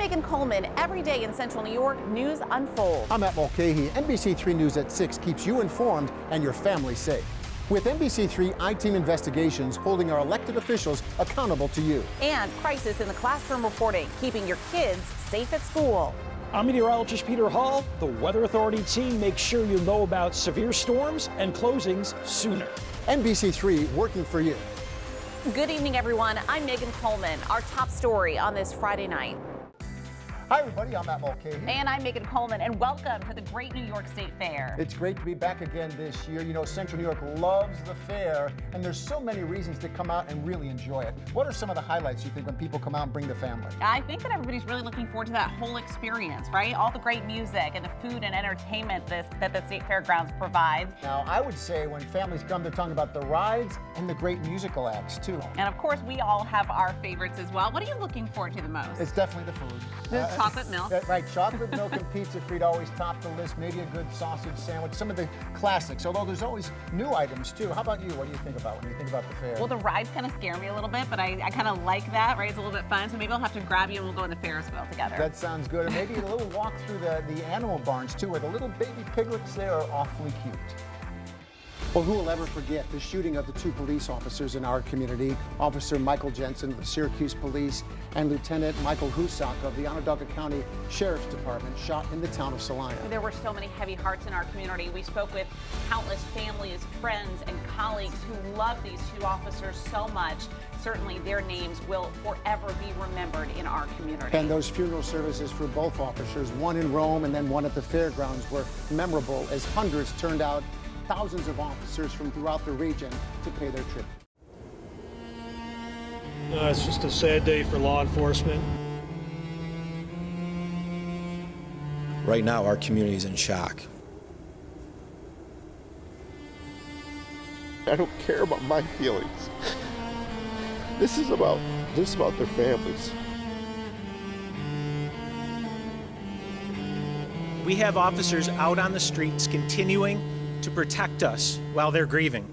Megan Coleman. Every day in Central New York, news unfolds. I'm Matt Mulcahy. NBC3 News at 6 keeps you informed and your family safe. With NBC3 I-Team Investigations holding our elected officials accountable to you. And crisis in the classroom reporting, keeping your kids safe at school. I'm meteorologist Peter Hall. The Weather Authority team makes sure you know about severe storms and closings sooner. NBC3 working for you. Good evening, everyone. I'm Megan Coleman. Our top story on this Friday night. Hi, everybody. I'm Matt Mulcahy. And I'm Megan Coleman, and welcome to the Great New York State Fair. It's great to be back again this year. You know, Central New York loves the fair, and there's so many reasons to come out and really enjoy it. What are some of the highlights you think when people come out and bring the family? I think that everybody's really looking forward to that whole experience, right? All the great music and the food and entertainment that the State Fairgrounds provides. Now, I would say when families come, they're talking about the rides and the great musical acts, too. And of course, we all have our favorites as well. What are you looking forward to the most? It's definitely the food. The chocolate milk. Right, chocolate milk and pizza free to always top the list. Maybe a good sausage sandwich, some of the classics, although there's always new items too. How about you? What do you think about when you think about the fair? Well, the rides kind of scare me a little bit, but I kind of like that, right? It's a little bit fun, so maybe I'll have to grab you and we'll go in the Ferris wheel together. That sounds good. And maybe a little walk through the animal barns too, where the little baby piglets there are awfully cute. Well, who will ever forget the shooting of the two police officers in our community, Officer Michael Jensen of the Syracuse Police and Lieutenant Michael Husak of the Onondaga County Sheriff's Department, shot in the town of Salina. There were so many heavy hearts in our community. We spoke with countless families, friends, and colleagues who love these two officers so much. Certainly their names will forever be remembered in our community. And those funeral services for both officers, one in Rome and then one at the fairgrounds, were memorable as hundreds turned out, thousands of officers from throughout the region to pay their tribute. It's just a sad day for law enforcement. Right now, our community is in shock. I don't care about my feelings. This is about their families. We have officers out on the streets continuing to protect us while they're grieving.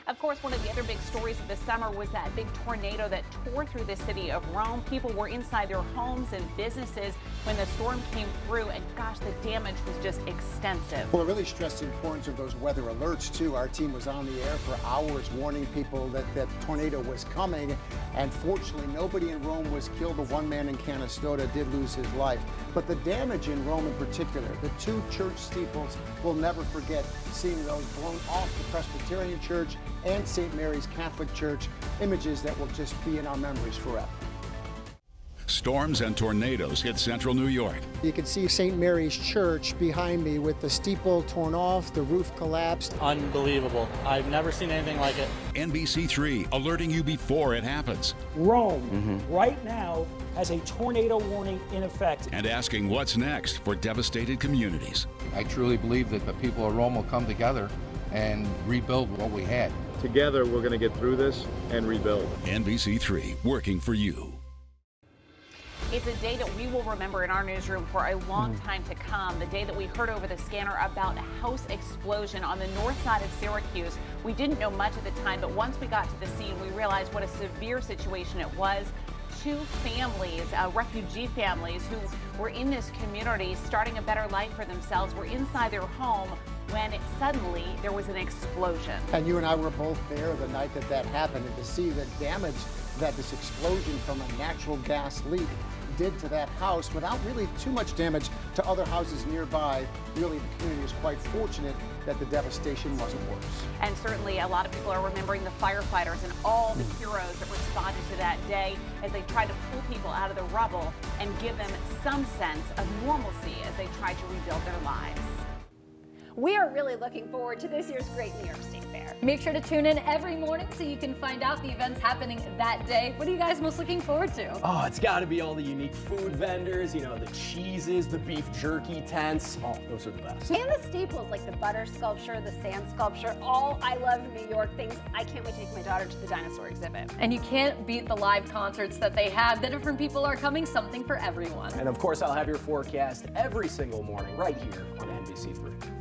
Of course, one of the other big stories of the summer was that big tornado that tore through the city of Rome. People were inside their homes and businesses when the storm came through, and gosh, the damage was just extensive. Well, it really stressed the importance of those weather alerts, too. Our team was on the air for hours warning people that that tornado was coming, and fortunately, nobody in Rome was killed. The one man in Canastota did lose his life. But the damage in Rome in particular, the two church steeples, we'll never forget seeing those blown off the Presbyterian Church and St. Mary's Catholic Church, images that will just be in our memories forever. Storms and tornadoes hit central New York. You can see St. Mary's Church behind me with the steeple torn off, the roof collapsed. Unbelievable. I've never seen anything like it. NBC3 alerting you before it happens. Rome, right now, has a tornado warning in effect. And asking what's next for devastated communities. I truly believe that the people of Rome will come together and rebuild what we had. Together, we're going to get through this and rebuild. NBC3 working for you. It's a day that we will remember in our newsroom for a long time to come. The day that we heard over the scanner about a house explosion on the north side of Syracuse. We didn't know much at the time, but once we got to the scene, we realized what a severe situation it was. Two families, refugee families who were in this community starting a better life for themselves, were inside their home when suddenly there was an explosion. And you and I were both there the night that happened, and to see the damage that this explosion from a natural gas leak did to that house without really too much damage to other houses nearby. Really, the community is quite fortunate that the devastation wasn't worse. And certainly a lot of people are remembering the firefighters and all the heroes that responded to that day as they tried to pull people out of the rubble and give them some sense of normalcy as they tried to rebuild their lives. We are really looking forward to this year's Great New York State Fair. Make sure to tune in every morning so you can find out the events happening that day. What are you guys most looking forward to? Oh, it's got to be all the unique food vendors, you know, the cheeses, the beef jerky tents. Oh, those are the best. And the staples like the butter sculpture, the sand sculpture, all I love New York things. I can't wait to take my daughter to the dinosaur exhibit. And you can't beat the live concerts that they have. The different people are coming, something for everyone. And of course, I'll have your forecast every single morning right here on NBC3.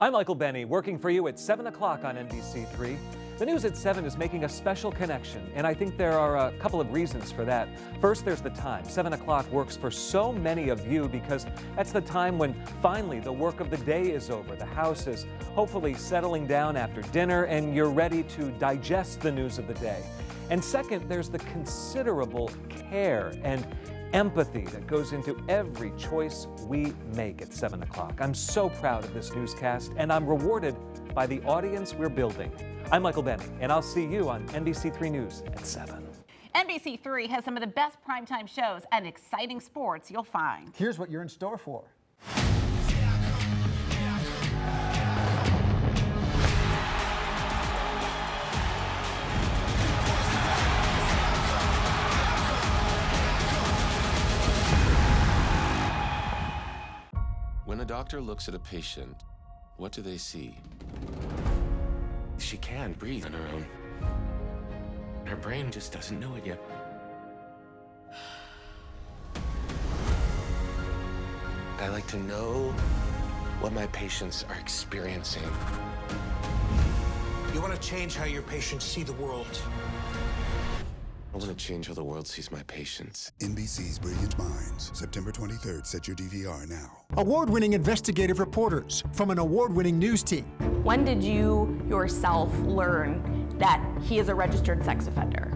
I'm Michael Benny, working for you at 7 o'clock on NBC3. The News at 7 is making a special connection, and I think there are a couple of reasons for that. First, there's the time. 7 o'clock works for so many of you because that's the time when finally the work of the day is over. The house is hopefully settling down after dinner, and you're ready to digest the news of the day. And second, there's the considerable care and empathy that goes into every choice we make at 7 o'clock. I'm so proud of this newscast, and I'm rewarded by the audience we're building. I'm Michael Benning, and I'll see you on NBC3 News at 7. NBC3 has some of the best primetime shows and exciting sports you'll find. Here's what you're in store for. When a doctor looks at a patient, what do they see? She can breathe on her own. Her brain just doesn't know it yet. I like to know what my patients are experiencing. You want to change how your patients see the world. I want to change how the world sees my patients. NBC's Brilliant Minds, September 23rd. Set your DVR now. Award-winning investigative reporters from an award-winning news team. When did you yourself learn that he is a registered sex offender?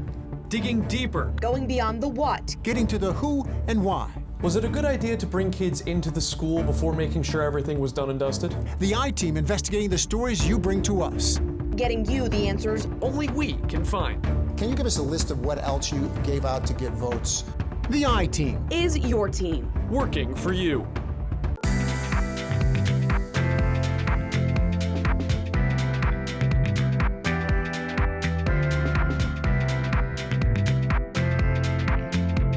Digging deeper. Going beyond the what. Getting to the who and why. Was it a good idea to bring kids into the school before making sure everything was done and dusted? The I-Team investigating the stories you bring to us. Getting you the answers only we can find. Can you give us a list of what else you gave out to get votes? The I-Team is your team. Working for you.